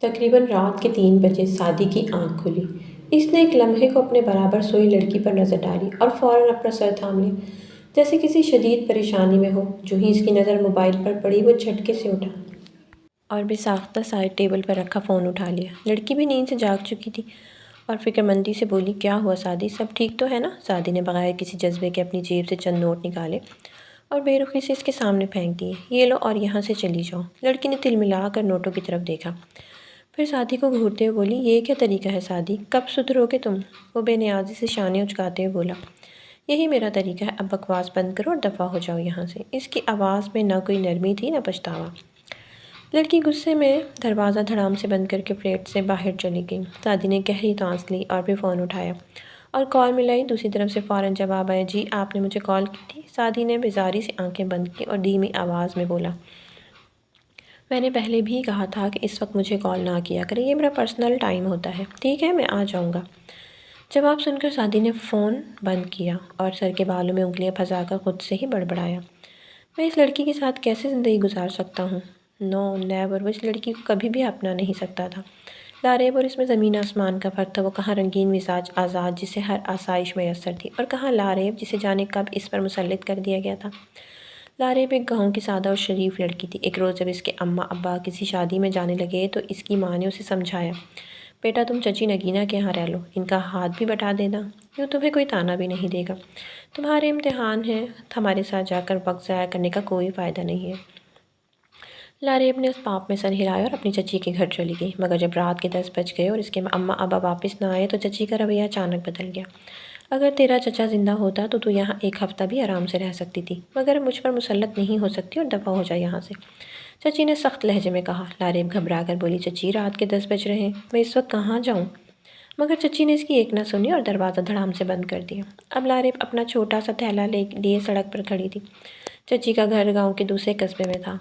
تقریباً رات کے 3 بجے سعدی کی آنکھ کھلی۔ اس نے ایک لمحے کو اپنے برابر سوئی لڑکی پر نظر ڈالی اور فوراً اپنا سر تھام لیا، جیسے کسی شدید پریشانی میں ہو۔ جو ہی اس کی نظر موبائل پر پڑی وہ جھٹکے سے اٹھا اور بے ساختہ سائڈ ٹیبل پر رکھا فون اٹھا لیا۔ لڑکی بھی نیند سے جاگ چکی تھی اور فکر مندی سے بولی، کیا ہوا سعدی، سب ٹھیک تو ہے نا؟ سعدی نے بغیر کسی جذبے کے اپنی جیب سے چند نوٹ نکالے اور بے رخی سے اس کے سامنے پھینک دیے۔ یہ لو اور یہاں سے چلی جاؤ۔ لڑکی نے تلملا کر نوٹوں کی طرف دیکھا، پھر سعدی کو گھورتے ہوئے بولی، یہ کیا طریقہ ہے سعدی، کب سدھرو گے تم؟ وہ بے نیازی سے شانے اچکاتے ہوئے بولا، یہی میرا طریقہ ہے، اب بکواس بند کرو اور دفع ہو جاؤ یہاں سے۔ اس کی آواز میں نہ کوئی نرمی تھی نہ پچھتاوا۔ لڑکی غصے میں دروازہ دھڑام سے بند کر کے فلیٹ سے باہر چلی گئی۔ سعدی نے گہری سانس لی اور پھر فون اٹھایا اور کال ملائی۔ دوسری طرف سے فوراً جواب آیا، جی آپ نے مجھے کال کی تھی؟ سعدی نے بیزاری سے آنکھیں بند کی اور دھیمی آواز میں بولا، میں نے پہلے بھی کہا تھا کہ اس وقت مجھے کال نہ کیا کریں، یہ میرا پرسنل ٹائم ہوتا ہے۔ ٹھیک ہے، میں آ جاؤں گا۔ جواب سن کر سعدی نے فون بند کیا اور سر کے بالوں میں انگلیاں پھنسا کر خود سے ہی بڑبڑایا، میں اس لڑکی کے ساتھ کیسے زندگی گزار سکتا ہوں؟ نو نیور، وہ اس لڑکی کو کبھی بھی اپنا نہیں سکتا تھا۔ لاریب اور اس میں زمین آسمان کا فرق تھا۔ وہ کہاں رنگین مزاج آزاد جسے ہر آسائش میسر تھی، اور کہاں لاریب جسے جانے کب اس پر مسلط کر دیا گیا تھا۔ لاریب ایک گاؤں کی سادہ اور شریف لڑکی تھی۔ ایک روز جب اس کے اماں ابا کسی شادی میں جانے لگے تو اس کی ماں نے اسے سمجھایا، بیٹا تم چچی نگینہ کے یہاں رہ لو، ان کا ہاتھ بھی بٹا دینا، یوں تمہیں کوئی طعنہ بھی نہیں دے گا۔ تمہارے امتحان ہیں، ہمارے ساتھ جا کر وقت ضائع کرنے کا کوئی فائدہ نہیں ہے۔ لاریب نے اس پاپ میں سر ہلایا اور اپنی چچی کے گھر چلی گئی، مگر جب رات کے 10 بج گئے اور اس کے اماں ابا واپس نہ آئے تو چچی کا رویہ اچانک بدل گیا۔ اگر تیرا چچا زندہ ہوتا تو یہاں ایک ہفتہ بھی آرام سے رہ سکتی تھی، مگر مجھ پر مسلط نہیں ہو سکتی اور دفع ہو جا یہاں سے، چچی نے سخت لہجے میں کہا۔ لاریب گھبرا کر بولی، چچی رات کے 10 بج رہے ہیں، میں اس وقت کہاں جاؤں؟ مگر چچی نے اس کی ایک نہ سنی اور دروازہ دھڑام سے بند کر دیا۔ اب لاریب اپنا چھوٹا سا تھیلا لیے سڑک پر کھڑی تھی۔ چچی کا گھر گاؤں کے دوسرے قصبے میں تھا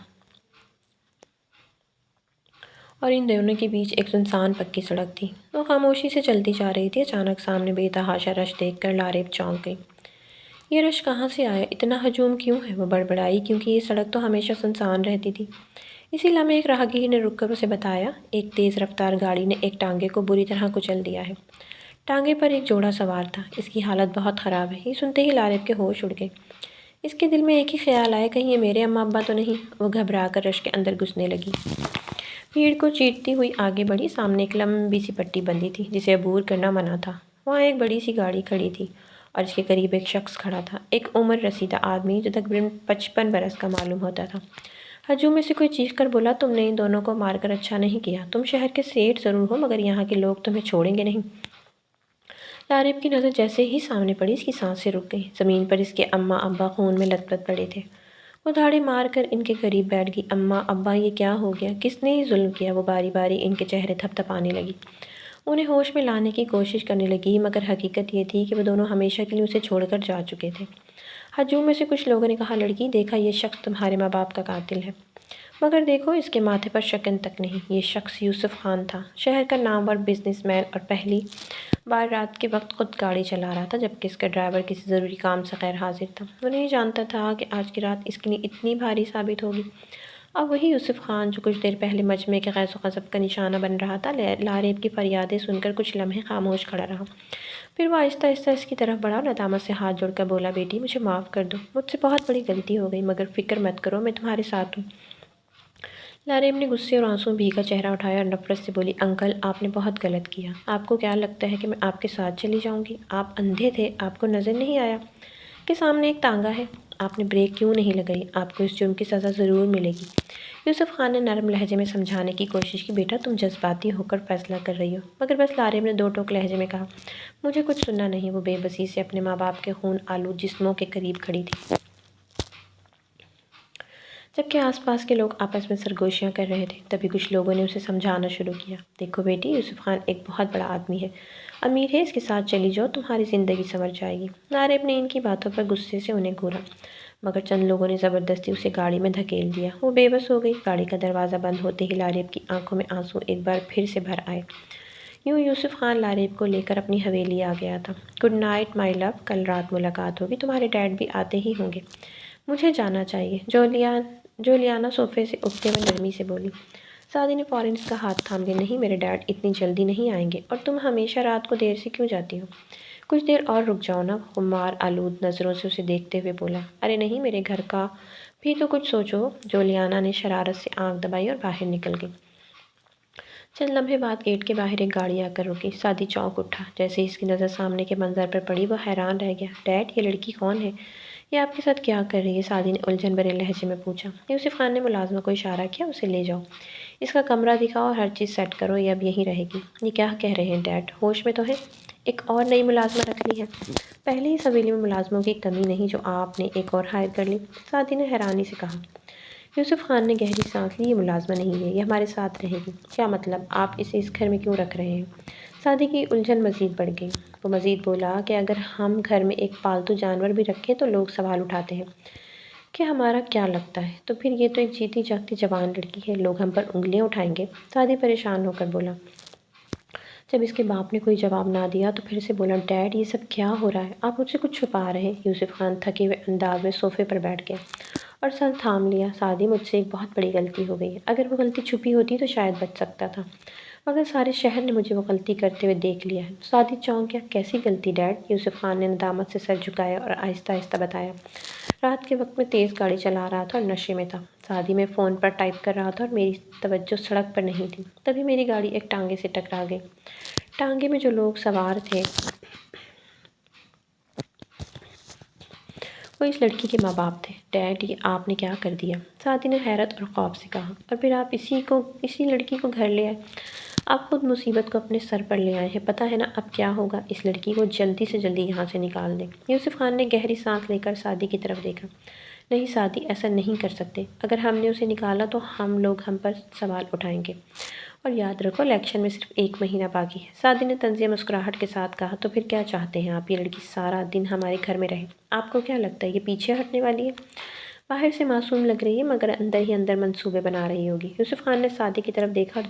اور ان دونوں کے بیچ ایک سنسان پکی سڑک تھی۔ وہ خاموشی سے چلتی جا رہی تھی۔ اچانک سامنے بے تحاشا رش دیکھ کر لاریب چونک گئی۔ یہ رش کہاں سے آیا؟ اتنا ہجوم کیوں ہے؟ وہ بڑبڑائی، کیونکہ یہ سڑک تو ہمیشہ سنسان رہتی تھی۔ اسی لمحے ایک راہگیر نے رک کر اسے بتایا، ایک تیز رفتار گاڑی نے ایک ٹانگے کو بری طرح کچل دیا ہے۔ ٹانگے پر ایک جوڑا سوار تھا، اس کی حالت بہت خراب ہے۔ یہ سنتے ہی لاریب کے ہوش اڑ گئے۔ اس کے دل میں ایک ہی خیال آیا، کہیں یہ میرے اماں ابا تو نہیں؟ وہ گھبرا کر رش کے اندر گھسنے لگی، بھیڑ کو چیرتی ہوئی آگے بڑھی۔ سامنے ایک لمبی سی پٹی بندھی تھی جسے عبور کرنا منع تھا۔ وہاں ایک بڑی سی گاڑی کھڑی تھی اور اس کے قریب ایک شخص کھڑا تھا، ایک عمر رسیدہ آدمی جو تقریباً 55 برس کا معلوم ہوتا تھا۔ ہجوم میں سے کوئی چیخ کر بولا، تم نے ان دونوں کو مار کر اچھا نہیں کیا، تم شہر کے سیٹھ ضرور ہو مگر یہاں کے لوگ تمہیں چھوڑیں گے نہیں۔ لاریب کی نظر جیسے ہی سامنے پڑی اس کی سانسیں رک گئیں۔ زمین پر اس کے اماں ابا خون میں لت پت پڑے تھے۔ وہ دھاڑے مار کر ان کے قریب بیٹھ گئی۔ اماں ابا، یہ کیا ہو گیا؟ کس نے یہ ظلم کیا؟ وہ باری باری ان کے چہرے تھپ تھپانے لگی، انہیں ہوش میں لانے کی کوشش کرنے لگی، مگر حقیقت یہ تھی کہ وہ دونوں ہمیشہ کے لیے اسے چھوڑ کر جا چکے تھے۔ ہجوم میں سے کچھ لوگوں نے کہا، لڑکی دیکھا، یہ شخص تمہارے ماں باپ کا قاتل ہے، مگر دیکھو اس کے ماتھے پر شکن تک نہیں۔ یہ شخص یوسف خان تھا، شہر کا نامور بزنس مین، اور پہلی بار رات کے وقت خود گاڑی چلا رہا تھا جبکہ اس کا ڈرائیور کسی ضروری کام سے غیر حاضر تھا۔ وہ نہیں جانتا تھا کہ آج کی رات اس کے لیے اتنی بھاری ثابت ہوگی۔ اب وہی یوسف خان جو کچھ دیر پہلے مجمع کے غیظ و غضب کا نشانہ بن رہا تھا، لاریب کی فریادیں سن کر کچھ لمحے خاموش کھڑا رہا، پھر وہ آہستہ آہستہ اس کی طرف بڑھا اور ندامت سے ہاتھ جوڑ کر بولا، بیٹی مجھے معاف کر دو، مجھ سے بہت بڑی غلطی ہو گئی، مگر فکر مت کرو، میں تمہارے ساتھ ہوں۔ لاریب نے غصے اور آنسوؤں بھیگا چہرہ اٹھایا اور نفرت سے بولی، انکل آپ نے بہت غلط کیا، آپ کو کیا لگتا ہے کہ میں آپ کے ساتھ چلی جاؤں گی؟ آپ اندھے تھے، آپ کو نظر نہیں آیا کہ سامنے ایک تانگا ہے؟ آپ نے بریک کیوں نہیں لگائی؟ آپ کو اس جرم کی سزا ضرور ملے گی۔ یوسف خان نے نرم لہجے میں سمجھانے کی کوشش کی، بیٹا تم جذباتی ہو کر فیصلہ کر رہی ہو۔ مگر بس لاریب نے دو ٹوک لہجے میں کہا، مجھے کچھ سننا نہیں۔ وہ بے بسی سے اپنے ماں باپ کے خون آلود جسموں کے قریب کھڑی تھی جبکہ آس پاس کے لوگ آپس میں سرگوشیاں کر رہے تھے۔ تبھی کچھ لوگوں نے اسے سمجھانا شروع کیا، دیکھو بیٹی، یوسف خان ایک بہت بڑا آدمی ہے، امیر ہے، اس کے ساتھ چلی جاؤ، تمہاری زندگی سنور جائے گی۔ لاریب نے ان کی باتوں پر غصے سے انہیں گھورا، مگر چند لوگوں نے زبردستی اسے گاڑی میں دھکیل دیا۔ وہ بے بس ہو گئی۔ گاڑی کا دروازہ بند ہوتے ہی لاریب کی آنکھوں میں آنسو ایک بار پھر سے بھر آئے۔ یوں یوسف خان لاریب کو لے کر اپنی حویلی آ گیا تھا۔ گڈ نائٹ مائی لو، کل رات ملاقات ہوگی، تمہارے ڈیڈ بھی آتے ہی ہوں گے، مجھے جانا چاہیے۔ جولیانا صوفے سے اٹھتے ہوئے نرمی سے بولی۔ سعدی نے فوراً اس کا ہاتھ تھام لیا۔ نہیں میرے ڈیڈ اتنی جلدی نہیں آئیں گے، اور تم ہمیشہ رات کو دیر سے کیوں جاتی ہو؟ کچھ دیر اور رک جاؤ نا، خمار آلود نظروں سے اسے دیکھتے ہوئے بولا۔ ارے نہیں، میرے گھر کا بھی تو کچھ سوچو۔ جولیانا نے شرارت سے آنکھ دبائی اور باہر نکل گئی۔ چند لمحے بعد گیٹ کے باہر ایک گاڑی آ کر رکی۔ سعدی چونک اٹھا۔ جیسے ہی اس کی نظر سامنے کے منظر پر پڑی وہ حیران رہ گیا۔ ڈیڈ، یہ لڑکی کون ہے؟ یہ آپ کے ساتھ کیا کر رہی ہے؟ سعدی نے الجھن بھرے لہجے میں پوچھا۔ یوسف خان نے ملازمہ کو اشارہ کیا۔ اسے لے جاؤ، اس کا کمرہ دکھاؤ اور ہر چیز سیٹ کرو، یہ اب یہیں رہے گی۔ یہ کیا کہہ رہے ہیں ڈیڈ؟ ہوش میں تو ہیں؟ ایک اور نئی ملازمہ رکھ لی ہے؟ پہلے ہی حویلی میں ملازموں کی کمی نہیں جو آپ نے ایک اور ہائر کر لی؟ سعدی نے حیرانی سے کہا۔ یوسف خان نے گہری سانس لی۔ یہ ملازمہ نہیں ہے، یہ ہمارے ساتھ رہے گی۔ کیا مطلب؟ آپ اسے اس گھر میں کیوں رکھ رہے ہیں؟ سعدی کی الجھن مزید بڑھ گئی۔ وہ مزید بولا کہ اگر ہم گھر میں ایک پالتو جانور بھی رکھیں تو لوگ سوال اٹھاتے ہیں کہ ہمارا کیا لگتا ہے، تو پھر یہ تو ایک جیتی جاگتی جوان لڑکی ہے، لوگ ہم پر انگلیاں اٹھائیں گے۔ سعدی پریشان ہو کر بولا۔ جب اس کے باپ نے کوئی جواب نہ دیا تو پھر سے بولا۔ ڈیڈ، یہ سب کیا ہو رہا ہے؟ آپ مجھ سے کچھ چھپا رہے ہیں؟ یوسف خان تھکے ہوئے انداز میں صوفے پر بیٹھ گیا اور سر تھام لیا۔ سعدی، مجھ سے ایک بہت بڑی غلطی ہو گئی ہے۔ اگر وہ غلطی چھپی ہوتی تو شاید بچ سکتا تھا، مگر سارے شہر نے مجھے وہ غلطی کرتے ہوئے دیکھ لیا ہے۔ سعدی چونک گیا۔ کیسی غلطی ڈیڈ؟ یوسف خان نے ندامت سے سر جھکایا اور آہستہ آہستہ بتایا۔ رات کے وقت میں تیز گاڑی چلا رہا تھا اور نشے میں تھا۔ سعدی، میں فون پر ٹائپ کر رہا تھا اور میری توجہ سڑک پر نہیں تھی۔ تبھی میری گاڑی ایک ٹانگے سے ٹکرا گئی۔ ٹانگے میں جو لوگ سوار تھے وہ اس لڑکی کے ماں باپ تھے۔ ڈیڈ، یہ آپ نے کیا کر دیا؟ سعدی نے حیرت اور خوف سے کہا۔ اور پھر آپ اسی لڑکی کو گھر لے آئے؟ آپ خود مصیبت کو اپنے سر پر لے آئے ہیں۔ پتہ ہے نا اب کیا ہوگا؟ اس لڑکی کو جلدی سے جلدی یہاں سے نکال دیں۔ یوسف خان نے گہری سانس لے کر سعدی کی طرف دیکھا۔ نہیں سعدی، ایسا نہیں کر سکتے۔ اگر ہم نے اسے نکالا تو لوگ ہم پر سوال اٹھائیں گے، اور یاد رکھو الیکشن میں صرف 1 مہینہ باقی ہے۔ سعدی نے طنزیہ مسکراہٹ کے ساتھ کہا۔ تو پھر کیا چاہتے ہیں آپ؟ یہ لڑکی سارا دن ہمارے گھر میں رہے؟ آپ کو کیا لگتا ہے یہ پیچھے ہٹنے والی ہے؟ باہر سے معصوم لگ رہی ہے مگر اندر ہی اندر منصوبے بنا رہی ہوگی۔ یوسف خان نے سعدی کی طرف دیکھا اور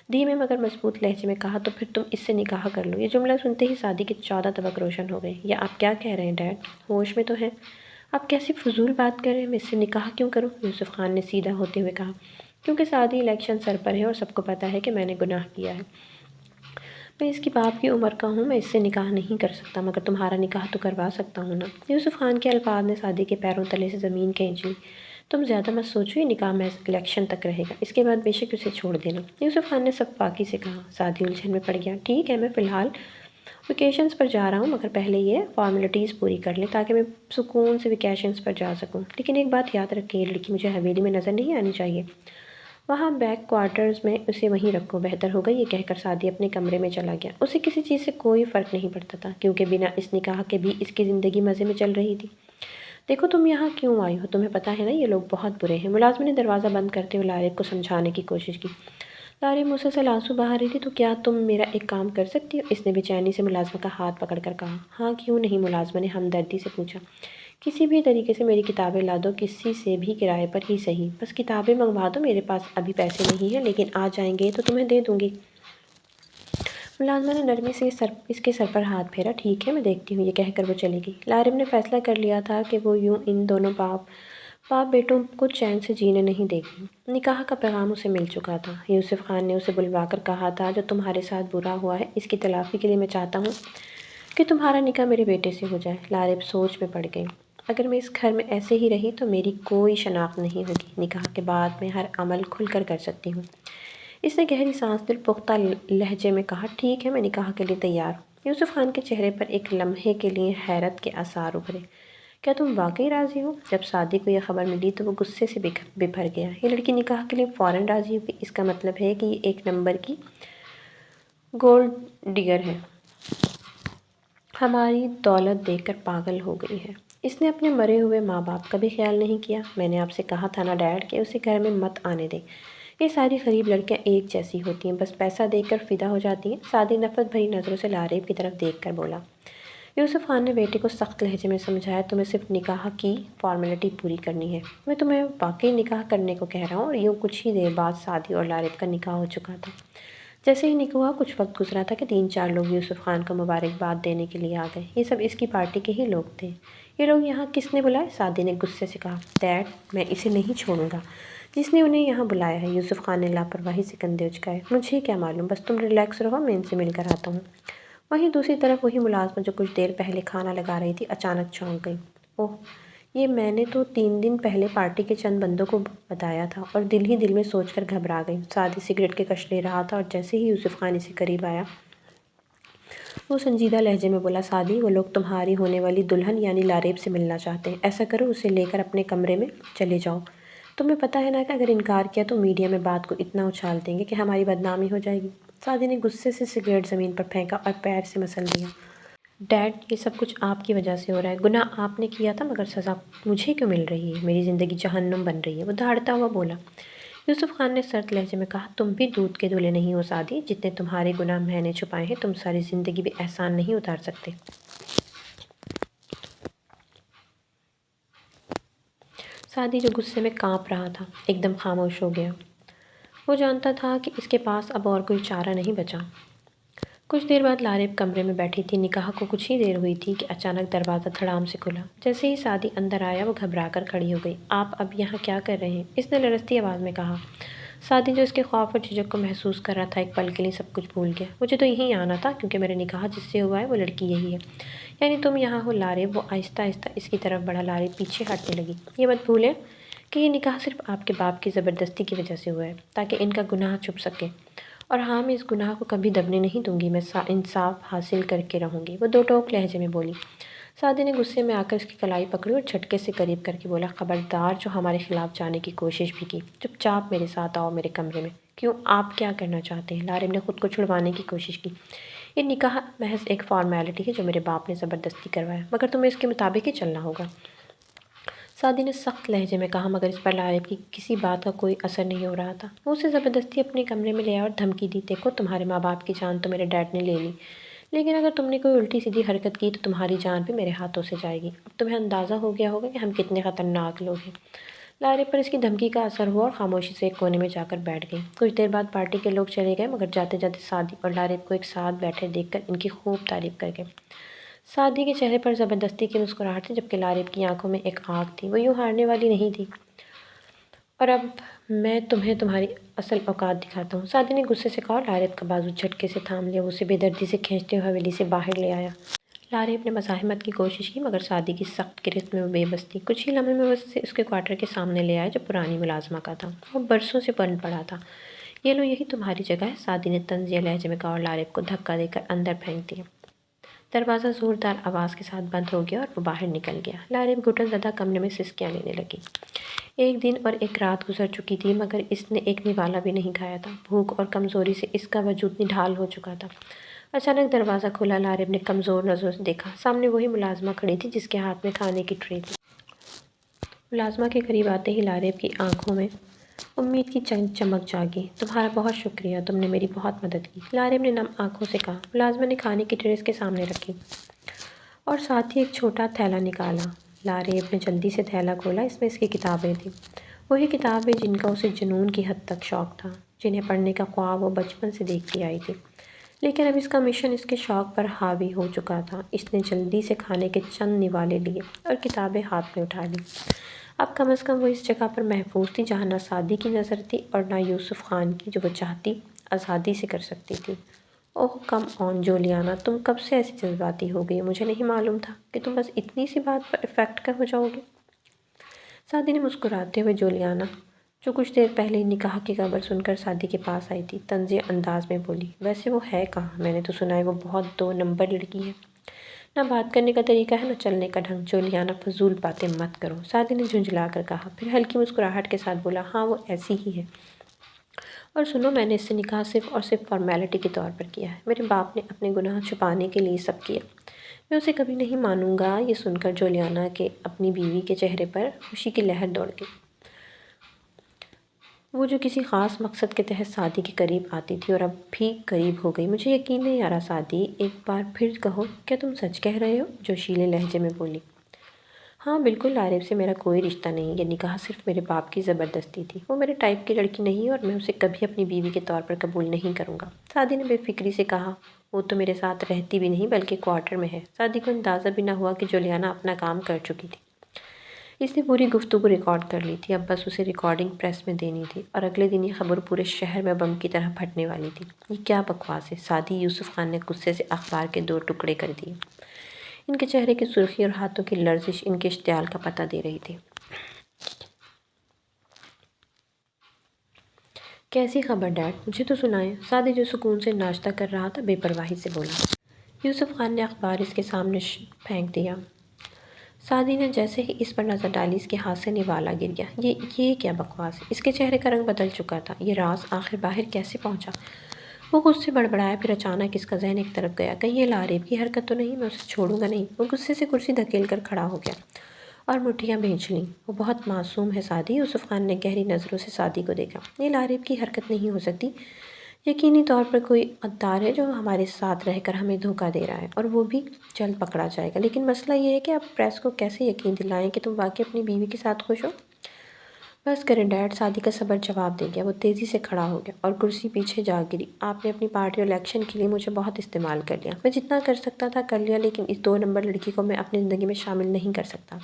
دھیمے مگر مضبوط لہجے میں کہا۔ تو پھر تم اس سے نکاح کر لو۔ یہ جملہ سنتے ہی سعدی کے 14 طبق روشن ہو گئے۔ یہ آپ کیا کہہ رہے ہیں ڈیڈ؟ ہوش میں تو ہیں؟ آپ کیسی فضول بات کر رہے ہیں؟ میں اس سے نکاح کیوں کروں؟ یوسف خان نے سیدھا ہوتے ہوئے کہا۔ کیونکہ سعدی، الیکشن سر پر ہے اور سب کو پتہ ہے کہ میں نے گناہ کیا ہے۔ میں اس کی باپ کی عمر کا ہوں، میں اس سے نکاح نہیں کر سکتا، مگر تمہارا نکاح تو کروا سکتا ہوں نا۔ یوسف خان کے الفاظ نے سعدی کے پیروں تلے سے زمین کھینچ لی۔ تم زیادہ مت سوچو، یہ نکاح محض الیکشن تک رہے گا، اس کے بعد بے شک اسے چھوڑ دینا۔ یوسف خان نے شفقت سے کہا۔ سعدی الجھن میں پڑ گیا۔ ٹھیک ہے، میں فی الحال ویکیشنز پر جا رہا ہوں، مگر پہلے یہ فارمیلٹیز پوری کر لیں تاکہ میں سکون سے ویکیشنز پر جا سکوں۔ لیکن ایک بات یاد رکھیں، یہ لڑکی مجھے حویلی میں نظر نہیں آنی چاہیے۔ وہاں بیک کوارٹرز میں اسے وہیں رکھو، بہتر ہوگا۔ یہ کہہ کر سعدی اپنے کمرے میں چلا گیا۔ اسے کسی چیز سے کوئی فرق نہیں پڑتا تھا، کیونکہ بنا اس نکاح کے بھی اس کی زندگی مزے میں چل رہی تھی۔ دیکھو تم یہاں کیوں آئی ہو؟ تمہیں پتہ ہے نا یہ لوگ بہت برے ہیں۔ ملازم نے دروازہ بند کرتے ہوئے لارب کو سمجھانے کی کوشش کی۔ لارب مسلسل آنسو بہا رہی تھی۔ تو کیا تم میرا ایک کام کر سکتی ہو؟ اس نے بے چینی سے ملازمہ کا ہاتھ پکڑ کر کہا۔ ہاں کیوں نہیں؟ ملازمہ نے ہمدردی سے پوچھا۔ کسی بھی طریقے سے میری کتابیں لا دو، کسی سے بھی کرائے پر ہی صحیح، بس کتابیں منگوا دو۔ میرے پاس ابھی پیسے نہیں ہیں، لیکن آ جائیں گے تو تمہیں دے دوں گی۔ ملازمہ نے نرمی سے اس کے سر پر ہاتھ پھیرا۔ ٹھیک ہے، میں دیکھتی ہوں، یہ کہہ کر وہ چلی گئی۔ لارب نے فیصلہ کر لیا تھا کہ وہ یوں ان دونوں باپ بیٹوں کو چین سے جینے نہیں دے گی۔ نکاح کا پیغام اسے مل چکا تھا۔ یوسف خان نے اسے بلوا کر کہا تھا، جو تمہارے ساتھ برا ہوا ہے اس کی تلافی کے لیے میں چاہتا ہوں کہ تمہارا نکاح میرے بیٹے سے ہو جائے۔ لارب سوچ میں پڑ گئی۔ اگر میں اس گھر میں ایسے ہی رہی تو میری کوئی شناخت نہیں ہوگی۔ نکاح کے بعد میں ہر عمل کھل کر سکتی ہوں۔ اس نے گہری سانس دل پختہ لہجے میں کہا۔ ٹھیک ہے، میں نکاح کے لیے تیار ہوں۔ یوسف خان کے چہرے پر ایک لمحے کے لیے حیرت کے آثار ابھرے۔ کیا تم واقعی راضی ہو؟ جب سعدی کو یہ خبر ملی تو وہ غصے سے ببھر گیا۔ یہ لڑکی نکاح کے لیے فوراً راضی ہو گئی، اس کا مطلب ہے کہ یہ ایک نمبر کی گولڈ ڈگر ہے، ہماری دولت دیکھ کر پاگل ہو گئی ہے۔ اس نے اپنے مرے ہوئے ماں باپ کا بھی خیال نہیں کیا۔ میں نے آپ سے کہا تھا نا ڈیڈ کہ اسے گھر میں مت آنے دیں۔ یہ ساری غریب لڑکیاں ایک جیسی ہوتی ہیں، بس پیسہ دے کر فدا ہو جاتی ہیں۔ سعدی نفرت بھری نظروں سے لارب کی طرف دیکھ کر بولا۔ یوسف خان نے بیٹے کو سخت لہجے میں سمجھایا۔ تمہیں صرف نکاح کی فارمیلٹی پوری کرنی ہے۔ میں تمہیں واقعی نکاح کرنے کو کہہ رہا ہوں۔ اور یوں کچھ ہی دیر بعد سعدی اور لارب کا نکاح ہو چکا تھا۔ جیسے ہی نکاح ہوا کچھ وقت گزرا تھا کہ 3-4 لوگ یوسف خان کو مبارکباد دینے کے لیے آ گئے۔ یہ سب اس کی پارٹی کے ہی لوگ تھے۔ یہ لوگ یہاں کس نے بلائے؟ سعدی نے غصے سے کہا۔ ڈیڈ، میں اسے نہیں چھوڑوں گا۔ جس نے انہیں یہاں بلایا ہے۔ یوسف خان نے لاپرواہی سے کندھے اچکائے۔ مجھے کیا معلوم، بس تم ریلیکس رہو، میں ان سے مل کر آتا ہوں۔ وہیں دوسری طرف وہی ملازمہ جو کچھ دیر پہلے کھانا لگا رہی تھی اچانک چونک گئی۔ اوہ، یہ میں نے تو 3 دن پہلے پارٹی کے چند بندوں کو بتایا تھا، اور دل ہی دل میں سوچ کر گھبرا گئی۔ سعدی سگریٹ کے کش لے رہا تھا اور جیسے ہی یوسف خان اسے قریب آیا وہ سنجیدہ لہجے میں بولا، سعدی، وہ لوگ تمہاری ہونے والی دلہن یعنی لاریب سے ملنا چاہتے ہیں۔ ایسا کرو، اسے لے کر اپنے کمرے میں چلے جاؤ۔ تمہیں پتہ ہے نا کہ اگر انکار کیا تو میڈیا میں بات کو اتنا اچھال دیں گے کہ ہماری بدنامی ہو جائے گی۔ سعدی نے غصے سے سگریٹ زمین پر پھینکا اور پیر سے مسل دیا۔ ڈیڈ، یہ سب کچھ آپ کی وجہ سے ہو رہا ہے۔ گناہ آپ نے کیا تھا مگر سزا مجھے کیوں مل رہی ہے؟ میری زندگی جہنم بن رہی ہے، وہ دھاڑتا ہوا بولا۔ یوسف خان نے سرد لہجے میں کہا، تم بھی دودھ کے دھلے نہیں ہو سعدی، جتنے تمہارے گناہ میں نے چھپائے ہیں تم ساری زندگی بھی احسان نہیں اتار سکتے۔ سعدی جو غصے میں کانپ رہا تھا ایک دم خاموش ہو گیا۔ وہ جانتا تھا کہ اس کے پاس اب اور کوئی چارہ نہیں بچا۔ کچھ دیر بعد لاریب کمرے میں بیٹھی تھی۔ نکاح کو کچھ ہی دیر ہوئی تھی کہ اچانک دروازہ دھڑام سے کھلا۔ جیسے ہی سعدی اندر آیا وہ گھبرا کر کھڑی ہو گئی۔ آپ اب یہاں کیا کر رہے ہیں؟ اس نے لرزتی آواز میں کہا۔ سعدی جو اس کے خوف اور جھجک کو محسوس کر رہا تھا ایک پل کے لیے سب کچھ بھول گیا۔ مجھے تو یہیں آنا تھا کیونکہ میرا نکاح جس سے ہوا ہے وہ لڑکی یہی ہے۔ یعنی تم یہاں ہو لاریب؟ وہ آہستہ آہستہ اس کی طرف بڑھا۔ لاریب پیچھے ہٹنے لگی۔ یہ مت بھولیں کہ یہ نکاح صرف آپ کے باپ کی زبردستی کی وجہ سے ہوا ہے تاکہ ان کا گناہ چھپ سکے، اور ہاں، میں اس گناہ کو کبھی دبنے نہیں دوں گی، میں انصاف حاصل کر کے رہوں گی، وہ دو ٹوک لہجے میں بولی۔ سعدی نے غصے میں آ کر اس کی کلائی پکڑی اور جھٹکے سے قریب کر کے بولا، خبردار جو ہمارے خلاف جانے کی کوشش بھی کی، چپ چاپ میرے ساتھ آؤ میرے کمرے میں۔ کیوں، آپ کیا کرنا چاہتے ہیں؟ لاریب نے خود کو چھڑوانے کی کوشش کی۔ یہ نکاح محض ایک فارمیلٹی ہے جو میرے باپ نے زبردستی کروایا، مگر تمہیں اس کے مطابق ہی چلنا ہوگا، سعدی نے سخت لہجے میں کہا، مگر اس پر لاریب کی کسی بات کا کوئی اثر نہیں ہو رہا تھا۔ وہ اسے زبردستی اپنے کمرے میں لے آیا اور دھمکی دی، دیکھو تمہارے ماں باپ کی جان تو میرے ڈیڈ نے لے لی، لیکن اگر تم نے کوئی الٹی سیدھی حرکت کی تو تمہاری جان بھی میرے ہاتھوں سے جائے گی۔ اب تمہیں اندازہ ہو گیا ہوگا کہ ہم کتنے خطرناک لوگ ہیں۔ لاریب پر اس کی دھمکی کا اثر ہوا اور خاموشی سے ایک کونے میں جا کر بیٹھ گئی۔ کچھ دیر بعد پارٹی کے لوگ چلے گئے مگر جاتے جاتے سعدی اور لاریب کو ایک ساتھ بیٹھے دیکھ کر ان کی خوب تعریف کر گئے۔ سعدی کے چہرے پر زبردستی کی مسکراہٹ تھی جبکہ لاریب کی آنکھوں میں ایک آگ تھی، وہ یوں ہارنے والی نہیں تھی۔ اور اب میں تمہیں تمہاری اصل اوقات دکھاتا ہوں، سعدی نے غصے سے کہا اور لاریب کا بازو جھٹکے سے تھام لیا۔ وہ اسے بے دردی سے کھینچتے ہوئے حویلی سے باہر لے آیا۔ لاریب نے مزاحمت کی کوشش کی مگر سعدی کی سخت گرفت میں وہ بے بس تھی۔ کچھ ہی لمحے میں وہ اسے اس کے کوارٹر کے سامنے لے آیا جو پرانی ملازمہ کا تھا۔ وہ برسوں سے بند پڑا تھا۔ یہ لو، یہی تمہاری جگہ ہے، سعدی نے طنزیہ لہجے میں کہا اور لاریب کو دھکا دے کر اندر پھینک دیا۔ دروازہ زوردار آواز کے ساتھ بند ہو گیا اور وہ باہر نکل گیا۔ لاریب گھٹن زدہ کمرے میں سسکیاں لینے لگی۔ ایک دن اور ایک رات گزر چکی تھی مگر اس نے ایک نوالا بھی نہیں کھایا تھا۔ بھوک اور کمزوری سے اس کا وجود نڈھال ہو چکا تھا۔ اچانک دروازہ کھلا۔ لاریب نے کمزور نظروں سے دیکھا۔ سامنے وہی ملازمہ کھڑی تھی جس کے ہاتھ میں کھانے کی ٹرے تھی۔ ملازمہ کے قریب آتے ہی لاریب کی آنکھوں میں امید کی چمک جاگی۔ تمہارا بہت شکریہ، تم نے میری بہت مدد کی، لاریب نے نم آنکھوں سے کہا۔ ملازمہ نے کھانے کی ٹرے اس کے سامنے رکھی اور ساتھ ہی ایک چھوٹا تھیلا نکالا۔ لاریب نے جلدی سے تھیلا کھولا۔ اس میں اس کی کتابیں تھیں، وہی کتابیں جن کا اسے جنون کی حد تک شوق تھا، جنہیں پڑھنے کا خواب وہ بچپن سے دیکھتی آئی تھی، لیکن اب اس کا مشن اس کے شوق پر حاوی ہو چکا تھا۔ اس نے جلدی سے کھانے کے چند نوالے لیے اور کتابیں ہاتھ میں اٹھا لیں۔ اب کم از کم وہ اس جگہ پر محفوظ تھی جہاں نہ سعدی کی نظر تھی اور نہ یوسف خان کی، جو وہ چاہتی آزادی سے کر سکتی تھی۔ اوہ کم آن جولیانا، تم کب سے ایسی جذباتی ہو گئی؟ مجھے نہیں معلوم تھا کہ تم بس اتنی سی بات پر افیکٹ ہو جاؤ گی۔ سعدی نے مسکراتے ہوئے جولیانا، جو کچھ دیر پہلے ہی نکاح کی خبر سن کر سعدی کے پاس آئی تھی، طنزیہ انداز میں بولی، ویسے وہ ہے کہاں؟ میں نے تو سنا ہے وہ بہت 2 نمبر لڑکی ہے، نہ بات کرنے کا طریقہ ہے نہ چلنے کا ڈھنگ۔ جولیانا فضول باتیں مت کرو، سعدی نے جھنجھلا کر کہا، پھر ہلکی مسکراہٹ کے ساتھ بولا، ہاں وہ ایسی ہی ہے، اور سنو، میں نے اس سے نکاح صرف اور صرف فارمیلٹی کے طور پر کیا ہے۔ میرے باپ نے اپنے گناہ چھپانے کے لیے سب کیا، میں اسے کبھی نہیں مانوں گا۔ یہ سن کر جولیانا کے اپنی بیوی کے چہرے پر خوشی کی لہر دوڑ گئی، وہ جو کسی خاص مقصد کے تحت سعدی کے قریب آتی تھی اور اب بھی قریب ہو گئی۔ مجھے یقین نہیں آ رہا سعدی، ایک بار پھر کہو، کیا تم سچ کہہ رہے ہو؟ جوشیلے لہجے میں بولی۔ ہاں بالکل، لاریب سے میرا کوئی رشتہ نہیں، یہ نکاح صرف میرے باپ کی زبردستی تھی، وہ میرے ٹائپ کی لڑکی نہیں اور میں اسے کبھی اپنی بیوی کے طور پر قبول نہیں کروں گا، سعدی نے بے فکری سے کہا۔ وہ تو میرے ساتھ رہتی بھی نہیں بلکہ کوارٹر میں ہے۔ سعدی کو اندازہ بھی نہ ہوا کہ جولیانا اپنا کام کر چکی تھی۔ اس نے پوری گفتگو ریکارڈ کر لی تھی، اب بس اسے ریکارڈنگ پریس میں دینی تھی، اور اگلے دن یہ خبر پورے شہر میں بم کی طرح پھٹنے والی تھی۔ یہ کیا بکواس ہے! سعدی یوسف خان نے غصے سے اخبار کے 2 ٹکڑے کر دیے۔ ان کے چہرے کی سرخی اور ہاتھوں کی لرزش ان کے اشتعال کا پتہ دے رہی تھی۔ کیسی خبر ڈیڈ؟ مجھے تو سنائیں۔ سعدی جو سکون سے ناشتہ کر رہا تھا بے پرواہی سے بولا۔ یوسف خان نے اخبار اس کے سامنے پھینک دیا۔ سعدی نے جیسے ہی اس پر نظر ڈالی اس کے ہاتھ سے نوالا گر گیا۔ یہ کیا بکواس ہے! اس کے چہرے کا رنگ بدل چکا تھا۔ یہ راز آخر باہر کیسے پہنچا؟ وہ غصے بڑبڑایا، پھر اچانک اس کا ذہن ایک طرف گیا۔ کہیں یہ لاریب کی حرکت تو نہیں؟ میں اسے چھوڑوں گا نہیں۔ وہ غصے سے کرسی دھکیل کر کھڑا ہو گیا اور مٹھیاں بھینچ لیں۔ وہ بہت معصوم ہے سعدی۔ یوسف خان نے گہری نظروں سے سعدی کو دیکھا۔ یہ لاریب کی حرکت نہیں ہو سکتی۔ یقینی طور پر کوئی غدار ہے جو ہمارے ساتھ رہ کر ہمیں دھوکہ دے رہا ہے، اور وہ بھی جلد پکڑا جائے گا۔ لیکن مسئلہ یہ ہے کہ آپ پریس کو کیسے یقین دلائیں کہ تم واقعی اپنی بیوی کے ساتھ خوش ہو؟ بس کریں ڈیڈ، سعدی کا صبر جواب دے گیا۔ وہ تیزی سے کھڑا ہو گیا اور کرسی پیچھے جا گری۔ آپ نے اپنی پارٹی اور الیکشن کے لیے مجھے بہت استعمال کر لیا۔ میں جتنا کر سکتا تھا کر لیا، لیکن اس 2 نمبر لڑکی کو میں اپنی زندگی میں شامل نہیں کر سکتا۔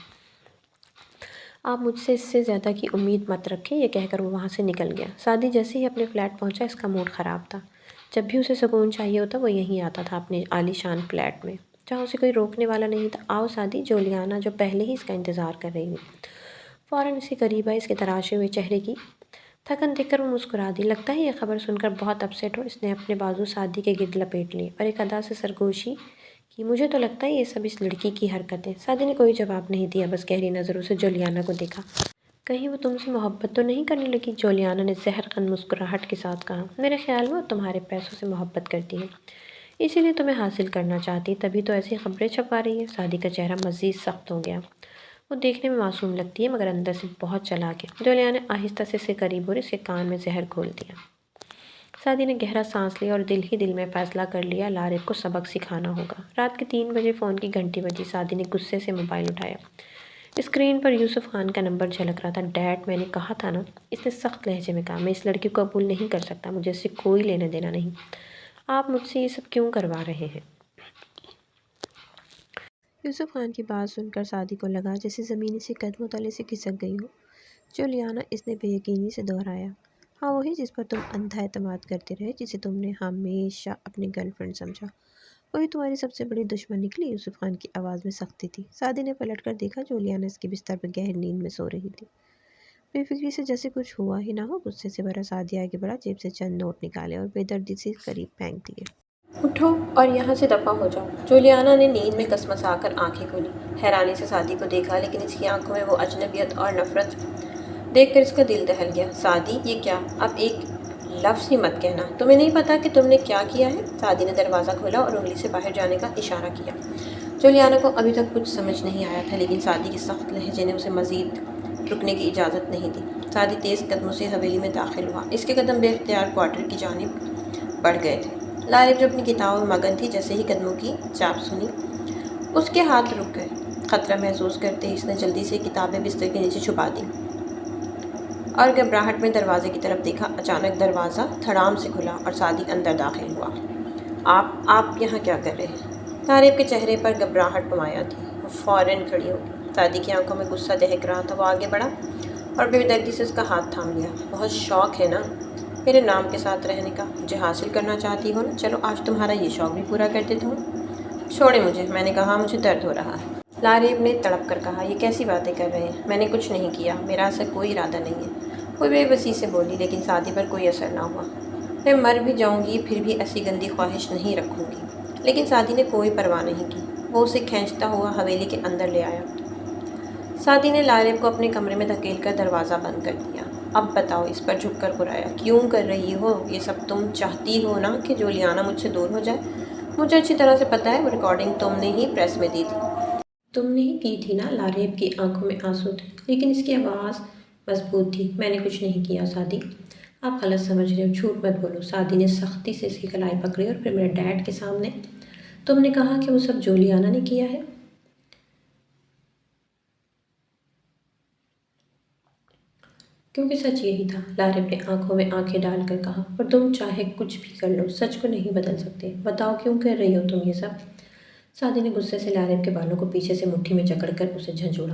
آپ مجھ سے اس سے زیادہ کی امید مت رکھیں۔ یہ کہہ کر وہ وہاں سے نکل گیا۔ سعدی جیسے ہی اپنے فلیٹ پہنچا اس کا موڈ خراب تھا۔ جب بھی اسے سکون چاہیے ہوتا وہ یہیں آتا تھا، اپنے عالی شان فلیٹ میں، جہاں اسے کوئی روکنے والا نہیں تھا۔ آؤ سعدی، جولیانا جو پہلے ہی اس کا انتظار کر رہی تھی فوراً اس کے قریب آئی۔ اس کے تراشے ہوئے چہرے کی تھکن دیکھ کر وہ مسکرا دی۔ لگتا ہے یہ خبر سن کر بہت اپسیٹ ہو۔ اس نے اپنے بازو سعدی کے گرد لپیٹ لیے اور ایک ادا سے سرگوشی کی۔ مجھے تو لگتا ہے یہ سب اس لڑکی کی حرکت ہے۔ سعدی نے کوئی جواب نہیں دیا، بس گہری نظروں سے جولیانا کو دیکھا۔ کہیں وہ تم سے محبت تو نہیں کرنے لگی؟ جولیانا نے زہر خند مسکراہٹ کے ساتھ کہا۔ میرے خیال میں وہ تمہارے پیسوں سے محبت کرتی ہے، اسی لیے تمہیں حاصل کرنا چاہتی ہے، تبھی تو ایسی خبریں چھپا رہی ہے۔ سعدی کا چہرہ مزید سخت ہو گیا۔ وہ دیکھنے میں معصوم لگتی ہے مگر اندر سے بہت چالاک ہے۔ جولیانا نے آہستہ سے اس کے قریب اور اس کے کان میں زہر گھول دیا۔ سعدی نے گہرا سانس لیا اور دل ہی دل میں فیصلہ کر لیا، لاریب کو سبق سکھانا ہوگا۔ رات کے 3 بجے فون کی گھنٹی بجی۔ سعدی نے غصے سے موبائل اٹھایا۔ اسکرین پر یوسف خان کا نمبر جھلک رہا تھا۔ ڈیڈ، میں نے کہا تھا نا، اس نے سخت لہجے میں کہا۔ میں اس لڑکی کو قبول نہیں کر سکتا، مجھے اس سے کوئی لینا دینا نہیں۔ آپ مجھ سے یہ سب کیوں کروا رہے ہیں؟ یوسف خان کی بات سن کر سعدی کو لگا جیسے زمین اس کے قدموں تلے سے کھسک گئی ہو۔ جولیانا، اس نے بے یقینی سے دہرایا۔ ہاں وہی جس پر تم اندھا اعتماد کرتے رہے، جسے تم نے ہمیشہ اپنی گرل فرینڈ سمجھا، وہی تمہاری سب سے بڑی دشمن نکلی۔ یوسف خان کی آواز میں سختی تھی۔ سعدی نے پلٹ کر دیکھا، جولیانا اس کے بستر پر گہری نیند میں سو رہی تھی، بے فکری سے جیسے کچھ ہوا ہی نہ ہو۔ غصے سے بھرا سعدی آگے بڑھا، جیب سے چند نوٹ نکالے اور بے دردی سے قریب پھینک دیے۔ اٹھو اور یہاں سے دفع ہو جاؤ۔ جولیانا نے نیند میں کسمسا کر آنکھیں کھولی، حیرانی سے سعدی کو دیکھا، لیکن اس کی آنکھوں میں وہ اجنبیت اور نفرت دیکھ کر اس کا دل دہل گیا۔ سعدی، یہ کیا؟ اب ایک لفظ ہی مت کہنا۔ تمہیں نہیں پتا کہ تم نے کیا کیا ہے؟ سعدی نے دروازہ کھولا اور انگلی سے باہر جانے کا اشارہ کیا۔ جولیانا کو ابھی تک کچھ سمجھ نہیں آیا تھا، لیکن سعدی کے سخت لہجے نے اسے مزید رکنے کی اجازت نہیں دی۔ سعدی تیز قدموں سے حویلی میں داخل ہوا۔ اس کے قدم بے اختیار کوارٹر کی جانب بڑھ گئے تھے۔ لاریب جو اپنی کتابوں میں مگن تھی، جیسے ہی قدموں کی چاپ سنی اس کے ہاتھ رک گئے۔ خطرہ محسوس کرتے ہی اس نے جلدی سے کتابیں بستر کے نیچے چھپا دیں اور گھبراہٹ میں دروازے کی طرف دیکھا۔ اچانک دروازہ دھڑام سے کھلا اور سعدی اندر داخل ہوا۔ آپ یہاں کیا کر رہے ہیں؟ لاریب کے چہرے پر گھبراہٹ نمایاں تھی۔ وہ فوراً کھڑی ہو گئی۔ سعدی کی آنکھوں میں غصہ دہک رہا تھا۔ وہ آگے بڑھا اور بے دردی سے اس کا ہاتھ تھام لیا۔ بہت شوق ہے نا میرے نام کے ساتھ رہنے کا؟ مجھے حاصل کرنا چاہتی ہو نا؟ چلو آج تمہارا یہ شوق بھی پورا کر دیتا ہوں۔ چھوڑیں مجھے، میں نے کہا مجھے درد ہو رہا ہے۔ لاریب نے تڑپ کر کہا۔ یہ کیسی باتیں کر رہے ہیں؟ میں نے کچھ نہیں کیا، میرا ایسا کوئی ارادہ نہیں ہے۔ وہ بے بسی سے بولی، لیکن سعدی پر کوئی اثر نہ ہوا۔ میں مر بھی جاؤں گی پھر بھی ایسی گندی خواہش نہیں رکھوں گی۔ لیکن سعدی نے کوئی پرواہ نہیں کی۔ وہ اسے کھینچتا ہوا حویلی کے اندر لے آیا۔ سعدی نے لاریب کو اپنے کمرے میں دھکیل کر دروازہ بند کر دیا۔ اب بتاؤ، اس پر جھک کر برایا، کیوں کر رہی ہو یہ سب؟ تم چاہتی ہو نا کہ جولیانا مجھ سے دور ہو جائے؟ مجھے اچھی طرح سے پتہ ہے وہ ریکارڈنگ تم نے ہی پریس میں دی تھی۔ تم نے ہی کی تھی نا؟ لاریب کی آنکھوں میں آنسو تھے، لیکن اس کی آواز مضبوط تھی۔ میں نے کچھ نہیں کیا سعدی، آپ غلط سمجھ رہے ہو، جھوٹ مت بولو۔ سعدی نے سختی سے اس کی کلائی پکڑی اور پھر میرے ڈیڈ کے سامنے تم نے کہا کہ وہ سب جولیانا نے کیا ہے؟ کیونکہ سچ یہی تھا، لاریب نے آنکھوں میں آنکھیں ڈال کر کہا۔ اور تم چاہے کچھ بھی کر لو، سچ کو نہیں بدل سکتے۔ بتاؤ کیوں کر رہی ہو تم یہ سب؟ سعدی نے غصے سے لاریب کے بالوں کو پیچھے سے مٹھی میں جکڑ کر اسے جھنجھوڑا۔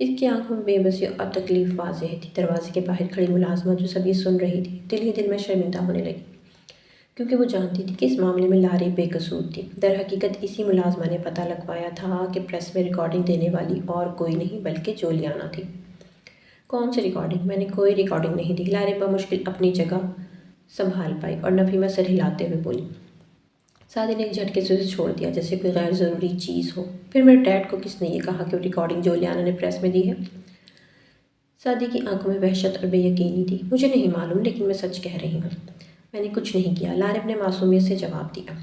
اس کی آنکھوں میں بے بسی اور تکلیف واضح تھی۔ دروازے کے باہر کھڑی ملازمہ جو سب یہ سن رہی تھی دل ہی دل میں شرمندہ ہونے لگی، کیونکہ وہ جانتی تھی کہ اس معاملے میں لاریب بے قصور تھی۔ در حقیقت اسی ملازمہ نے پتہ لگوایا تھا کہ پریس میں ریکارڈنگ دینے والی اور کوئی نہیں بلکہ جولیانا تھی۔ کون سی ریکارڈنگ؟ میں نے کوئی ریکارڈنگ نہیں دی، لاریب بمشکل اپنی جگہ سنبھال پائی اور نفیمہ سر ہلاتے ہوئے بولی۔ سعدی نے ایک جھٹکے سے اسے چھوڑ دیا جیسے کوئی غیر ضروری چیز ہو۔ پھر میرے ڈیڈ کو کس نے یہ کہا کہ وہ ریکارڈنگ جولیانا نے پریس میں دی ہے؟ سعدی کی آنکھوں میں وحشت اور بے یقینی تھی۔ مجھے نہیں معلوم، لیکن میں سچ کہہ رہی ہوں، میں نے کچھ نہیں کیا، لاریب نے معصومیت سے جواب دیا۔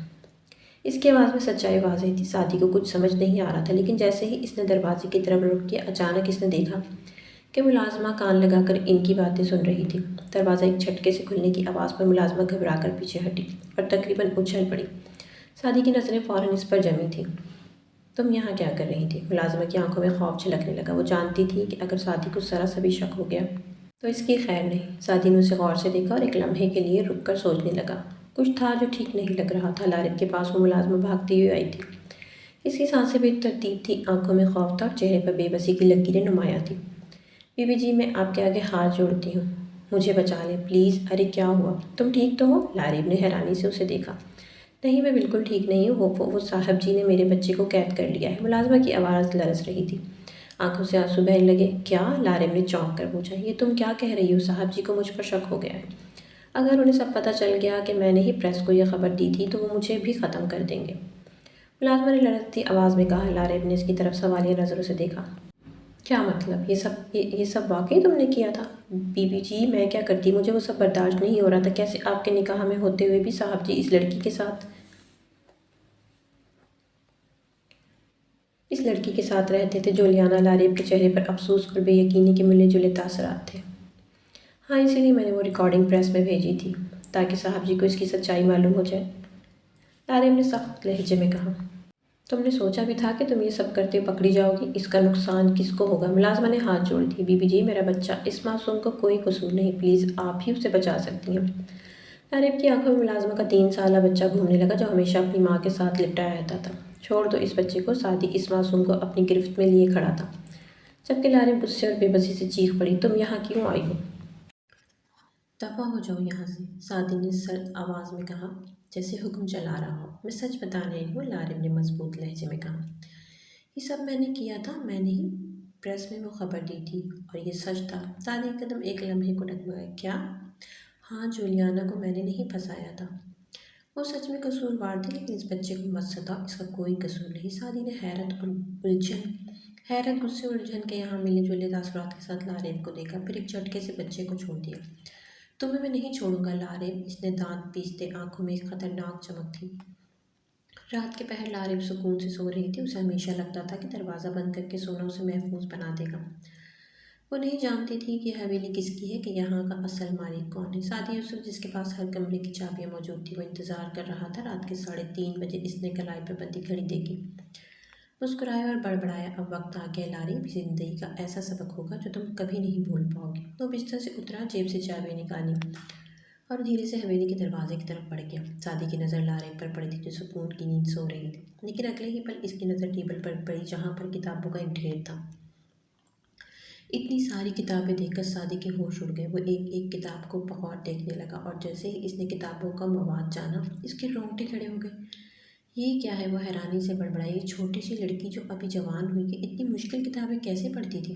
اس کی آواز میں سچائی واضح تھی۔ سعدی کو کچھ سمجھ نہیں آ رہا تھا، لیکن جیسے ہی اس نے دروازے کی طرف رخ کیا اچانک اس نے دیکھا کہ ملازمہ کان لگا کر ان کی باتیں سن رہی تھی۔ دروازہ ایک جھٹکے سے کھلنے کی آواز پر ملازمہ گھبرا کر پیچھے ہٹی اور تقریباً اچھل پڑی۔ سعدی کی نظریں فوراً اس پر جمی تھیں۔ تم یہاں کیا کر رہی تھی؟ ملازمہ کی آنکھوں میں خوف چھلکنے لگا۔ وہ جانتی تھی کہ اگر سعدی کو ذرا سا بھی شک ہو گیا تو اس کی خیر نہیں۔ سعدی نے اسے غور سے دیکھا اور ایک لمحے کے لیے رک کر سوچنے لگا۔ کچھ تھا جو ٹھیک نہیں لگ رہا تھا۔ لاریب کے پاس وہ ملازمہ بھاگتی ہوئی آئی تھی۔ اس کی سانسیں بے ترتیب تھیں، آنکھوں میں خوف تھا اور چہرے پر بے بسی کی لکیریں نمایاں تھیں۔ بی بی جی، میں آپ کے آگے ہاتھ جوڑتی ہوں، مجھے بچا لیں پلیز۔ ارے کیا ہوا؟ تم ٹھیک تو ہو؟ لاریب نے حیرانی سے اسے دیکھا۔ نہیں، میں بالکل ٹھیک نہیں ہوں، وہ صاحب جی نے میرے بچے کو قید کر لیا ہے۔ ملازمہ کی آواز لرز رہی تھی، آنکھوں سے آنسو بہنے لگے۔ کیا؟ لاریب نے چونک کر پوچھا۔ یہ تم کیا کہہ رہی ہو؟ صاحب جی کو مجھ پر شک ہو گیا ہے۔ اگر انہیں سب پتہ چل گیا کہ میں نے ہی پریس کو یہ خبر دی تھی تو وہ مجھے بھی ختم کر دیں گے، ملازمہ نے لرزتی آواز میں کہا۔ لاریب نے اس کی طرف سوالیہ نظروں سے دیکھا۔ کیا مطلب؟ یہ سب واقعی تم نے کیا تھا؟ بی بی جی، میں کیا کرتی، مجھے وہ سب برداشت نہیں ہو رہا تھا۔ کیسے آپ کے نکاح میں ہوتے ہوئے بھی صاحب جی اس لڑکی کے ساتھ رہتے تھے؟ جولیانا، لاریب کے چہرے پر افسوس اور بے یقینی کے ملے جلے تاثرات تھے۔ ہاں، اسی لیے میں نے وہ ریکارڈنگ پریس میں بھیجی تھی تاکہ صاحب جی کو اس کی سچائی معلوم ہو جائے، لاریب نے سخت لہجے میں کہا۔ تم نے سوچا بھی تھا کہ تم یہ سب کرتے پکڑی جاؤ گی؟ اس کا نقصان کس کو ہوگا؟ ملازمہ نے ہاتھ جوڑ دیے۔ بی بی جی، میرا بچہ، اس معصوم کو کوئی قصور نہیں، پلیز آپ ہی اسے بچا سکتی ہیں۔ لاریب کی آنکھوں میں ملازمہ کا 3 سالہ بچہ گھومنے لگا جو ہمیشہ اپنی ماں کے ساتھ لپٹا رہتا تھا۔ چھوڑ دو اس بچے کو، سعدی اس معصوم کو اپنی گرفت میں لیے کھڑا تھا، جبکہ لاریب غصے اور بے بسی سے چیخ پڑی۔ تم یہاں کیوں آئی ہو؟ دفع ہو جاؤ یہاں سے، سعدی نے سرد آواز میں کہا جیسے حکم چلا رہا ہو۔ میں سچ بتا رہی ہوں، لاریب نے مضبوط لہجے میں کہا۔ یہ سب میں نے کیا تھا، میں نے ہی پریس میں وہ خبر دی تھی اور یہ سچ تھا۔ سعدی کا قدم ایک لمحے کو ڈگمگایا۔ کیا؟ ہاں، جولیانا کو میں نے نہیں پھنسایا تھا، وہ سچ میں قصوروار تھی، لیکن اس بچے کو مت ستاؤ، اس کا کوئی قصور نہیں۔ سعدی نے حیرت، غصے اور الجھن کے یہاں ملے جلے تاثرات کے ساتھ لاریب کو دیکھا، پھر ایک جھٹکے سے بچے کو چھوڑ دیا۔ تمہیں میں نہیں چھوڑوں گا لاریب، اس نے دانت پیستے، آنکھوں میں ایک خطرناک چمک تھی۔ رات کے پہر لاریب سکون سے سو رہی تھی، اسے ہمیشہ لگتا تھا کہ دروازہ بند کر کے سونا اسے محفوظ بنا دے گا۔ وہ نہیں جانتی تھی کہ یہ حویلی کس کی ہے، کہ یہاں کا اصل مالک کون ہے۔ سعدی یوسف، جس کے پاس ہر کمرے کی چابیاں موجود تھی، وہ انتظار کر رہا تھا۔ رات کے 3:30 بجے اس نے کلائی پر بندھی گھڑی دیکھی، مسکرایا اور بڑبڑایا۔ اب وقت آ گیا لاریب، زندگی کا ایسا سبق ہوگا جو تم کبھی نہیں بھول پاؤ گی۔ وہ بستر سے اترا، جیب سے چابیاں نکالی اور دھیرے سے حویلی کے دروازے کی طرف بڑھ گیا۔ سعدی کی نظر لاریب پر پڑی تھی جو سکون کی نیند سو رہی تھی، لیکن اگلے ہی پل اس کی نظر ٹیبل پر پڑی جہاں پر کتابوں کا ایک ڈھیر تھا۔ اتنی ساری کتابیں دیکھ کر سعدی کے ہوش اڑ گئے۔ وہ ایک ایک کتاب کو بغور دیکھنے لگا اور جیسے ہی اس نے کتابوں کا مواد جانا، اس کے رونگٹے کھڑے ہو گئے۔ یہ کیا ہے؟ وہ حیرانی سے بڑبڑائی۔ یہ چھوٹی سی لڑکی جو ابھی جوان ہوئی ہے اتنی مشکل کتابیں کیسے پڑھتی تھی؟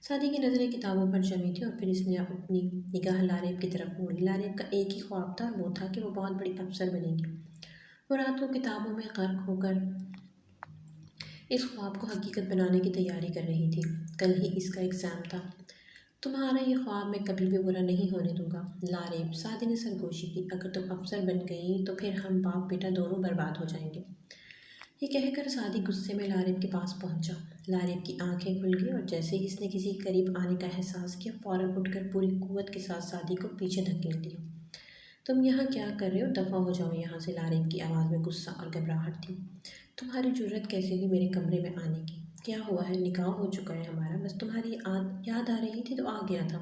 سعدی کی نظریں کتابوں پر جمی تھیں اور پھر اس نے اپنی نگاہ لاریب کی طرف موڑی۔ لاریب کا ایک ہی خواب تھا اور وہ تھا کہ وہ بہت بڑی افسر بنے گی۔ وہ رات کو کتابوں میں غرق ہو کر اس خواب کو حقیقت بنانے کی تیاری کر رہی تھی۔ کل ہی اس کا ایگزام تھا۔ تمہارا یہ خواب میں کبھی بھی برا نہیں ہونے دوں گا لاریب، سعدی نے سرگوشی کی۔ اگر تم افسر بن گئی تو پھر ہم باپ بیٹا دونوں برباد ہو جائیں گے۔ یہ کہہ کر سعدی غصے میں لاریب کے پاس پہنچا۔ لاریب کی آنکھیں کھل گئی اور جیسے ہی اس نے کسی کے قریب آنے کا احساس کیا، فوراً اٹھ کر پوری قوت کے ساتھ سعدی کو پیچھے دھکیل دیا۔ تم یہاں کیا کر رہے ہو؟ دفع ہو جاؤ یہاں سے، لاریب کی آواز میں غصہ اور گھبراہٹ تھی۔ تمہاری جرأت کیسے ہوئی میرے کمرے میں آنے کی؟ کیا ہوا ہے؟ نکاح ہو چکا ہے ہمارا، بس تمہاری یاد آ رہی تھی تو آ گیا تھا،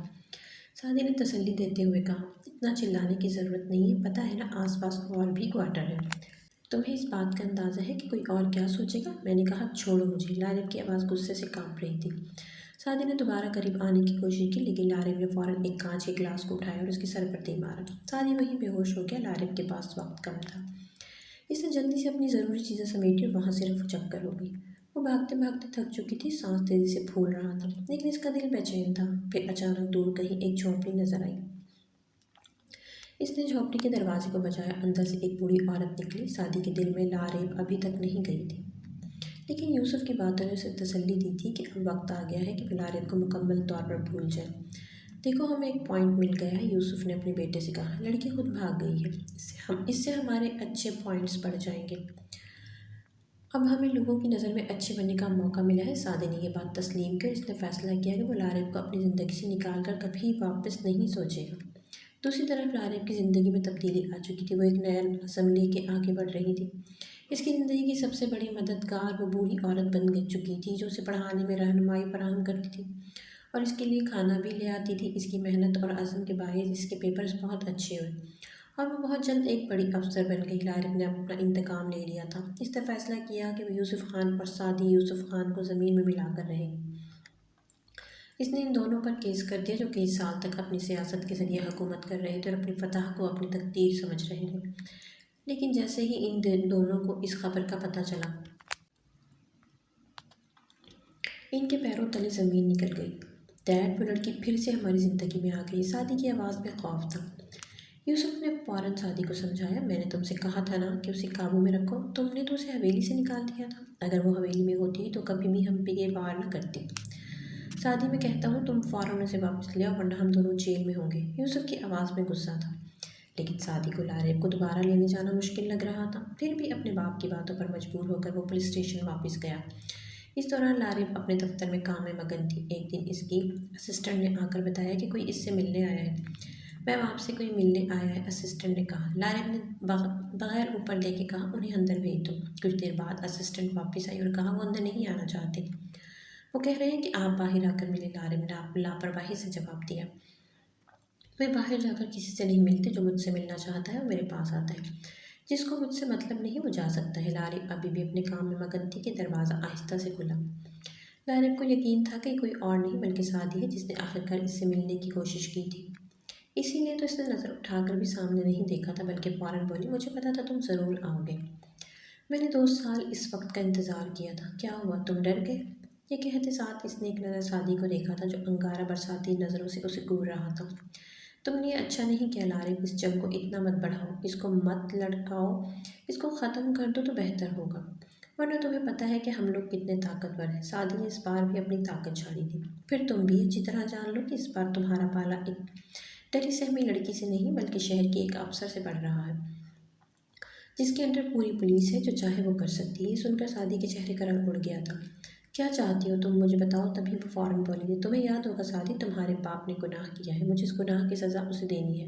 سعدی نے تسلی دیتے ہوئے کہا۔ اتنا چلانے کی ضرورت نہیں ہے، پتہ ہے نا آس پاس اور بھی کوارٹر ہیں۔ تمہیں اس بات کا اندازہ ہے کہ کوئی اور کیا سوچے گا؟ میں نے کہا چھوڑو مجھے۔ لارب کی آواز غصے سے کانپ رہی تھی۔ سعدی نے دوبارہ قریب آنے کی کوشش کی لیکن لارب نے فوراً ایک کانچ کے گلاس کو اٹھایا اور اس کے سر پر دے مارا۔ سعدی وہیں بے ہوش ہو گیا۔ لارب کے پاس وقت کم تھا۔ اس نے جلدی سے اپنی ضروری چیزیں سمیٹی اور وہاں سے رفو چکر ہو گئی۔ وہ بھاگتے بھاگتے تھک چکی تھی، سانس تیزی سے پھول رہا تھا لیکن اس کا دل بے چین تھا۔ پھر اچانک دور کہیں ایک جھونپڑی نظر آئی۔ اس نے جھونپڑی کے دروازے کو بجایا۔ اندر سے ایک بوڑھی عورت نکلی۔ سعدی کے دل میں لارب ابھی تک نہیں گئی تھی لیکن یوسف کی باتوں نے اسے تسلی دی تھی کہ اب وقت آ گیا ہے کہ وہ لارب کو مکمل طور پر بھول جائے۔ دیکھو ہمیں ایک پوائنٹ مل گیا ہے، یوسف نے اپنے بیٹے سے کہا۔ لڑکی خود بھاگ گئی ہے، اس سے ہمارے اچھے پوائنٹس بڑھ جائیں گے۔ اب ہمیں لوگوں کی نظر میں اچھے بننے کا موقع ملا ہے۔ سعدی نے یہ بات تسلیم کی اور اس نے فیصلہ کیا کہ وہ لارب کو اپنی زندگی سے نکال کر کبھی واپس نہیں سوچے گا۔ دوسری طرف لارب کی زندگی میں تبدیلی آ چکی تھی۔ وہ ایک نیا عزم لے کے آگے بڑھ رہی تھی۔ اس کی زندگی کی سب سے بڑی مددگار وہ بوڑھی عورت بن چکی تھی جو اسے پڑھانے میں رہنمائی فراہم کرتی تھی اور اس کے لیے کھانا بھی لے آتی تھی۔ اس کی محنت اور عزم کے باعث اس کے پیپرز بہت اچھے ہوئے اور وہ بہت جلد ایک بڑی افسر بن گئی۔ لارب نے اپنا انتقام لے لیا تھا۔ اس نے فیصلہ کیا کہ وہ یوسف خان اور سعدی یوسف خان کو زمین میں ملا کر رہے گی۔ اس نے ان دونوں پر کیس کر دیا جو کئی سال تک اپنی سیاست کے ذریعے حکومت کر رہے تھے اور اپنی فتح کو اپنی تقدیر سمجھ رہے تھے۔ لیکن جیسے ہی ان دونوں کو اس خبر کا پتہ چلا، ان کے پیروں تلے زمین نکل گئی۔ ڈیڈ، وہ لڑکی پھر سے ہماری زندگی میں آ گئی۔ سعدی کی آواز میں خوف تھا۔ یوسف نے فوراً سعدی کو سمجھایا۔ میں نے تم سے کہا تھا نا کہ اسے قابو میں رکھو۔ تم نے تو اسے حویلی سے نکال دیا تھا۔ اگر وہ حویلی میں ہوتی تو کبھی بھی ہم پہ یہ وار نہ کرتی۔ سعدی، میں کہتا ہوں تم فوراً اسے واپس لے آؤ ورنہ ہم دونوں جیل میں ہوں گے۔ یوسف کی آواز میں غصہ تھا لیکن سعدی کو لارب کو دوبارہ لینے جانا مشکل لگ رہا تھا۔ پھر بھی اپنے باپ کی باتوں پر مجبور ہو کر وہ پولیس اسٹیشن واپس گیا۔ اس دوران لارب اپنے دفتر میں کام میں مگن تھی۔ ایک دن اس کی اسسٹنٹ نے آ کر بتایا کہ کوئی اس سے ملنے آیا ہے۔ میم، آپ سے کوئی ملنے آیا ہے، اسسٹنٹ نے کہا۔ لارب نے بغیر اوپر دیکھے کہا انہیں اندر بھیج دو۔ کچھ دیر بعد اسسٹنٹ واپس آئی اور کہا وہ اندر نہیں آنا چاہتے، وہ کہہ رہے ہیں کہ آپ باہر آ کر ملیں۔ لارب نے لاپرواہی سے جواب دیا، میں باہر جا کر کسی سے نہیں ملتی، جو مجھ سے ملنا چاہتا ہے وہ میرے پاس آتا ہے، جس کو مجھ سے مطلب نہیں وہ جا سکتا ہے۔ لارب ابھی بھی اپنے کام میں مگن تھی کہ دروازہ آہستہ سے کھلا۔ لارب کو یقین تھا کہ کوئی اور نہیں بلکہ سعدی ہے جس نے آخرکار اس سے ملنے کی کوشش کی تھی۔ اسی لیے تو اس نے نظر اٹھا کر بھی سامنے نہیں دیکھا تھا بلکہ فوراً بولی، مجھے پتا تھا تم ضرور آؤ گے، میں نے 2 سال اس وقت کا انتظار کیا تھا۔ کیا ہوا، تم ڈر گئے؟ یہ کہتے ساتھ اس نے ایک نظر سعدی کو دیکھا تھا جو انگارہ برساتی نظروں سے اسے گور رہا تھا۔ تم نے یہ اچھا نہیں کیا لارب، اس جنگ کو اتنا مت بڑھاؤ، اس کو مت لڑکاؤ، اس کو ختم کر دو تو بہتر ہوگا، ورنہ تمہیں پتہ ہے کہ ہم لوگ کتنے طاقتور ہیں۔ سعدی نے اس بار بھی اپنی طاقت چھاڑی تھی۔ پھر تم بھی اچھی طرح جان لو کہ اس بار تمہارا پالا ایک ڈری سہمی لڑکی سے نہیں بلکہ شہر کی ایک افسر سے پڑ رہا ہے جس کے انڈر پوری پولیس ہے، جو چاہے وہ کر سکتی ہے۔ یہ سن کر سعدی کے چہرے کا رنگ اڑ گیا تھا۔ کیا چاہتی ہو تم، مجھے بتاؤ۔ تبھی وہ فوراً بولی، تمہیں یاد ہوگا سعدی، تمہارے باپ نے گناہ کیا ہے، مجھے اس گناہ کی سزا اسے دینی ہے،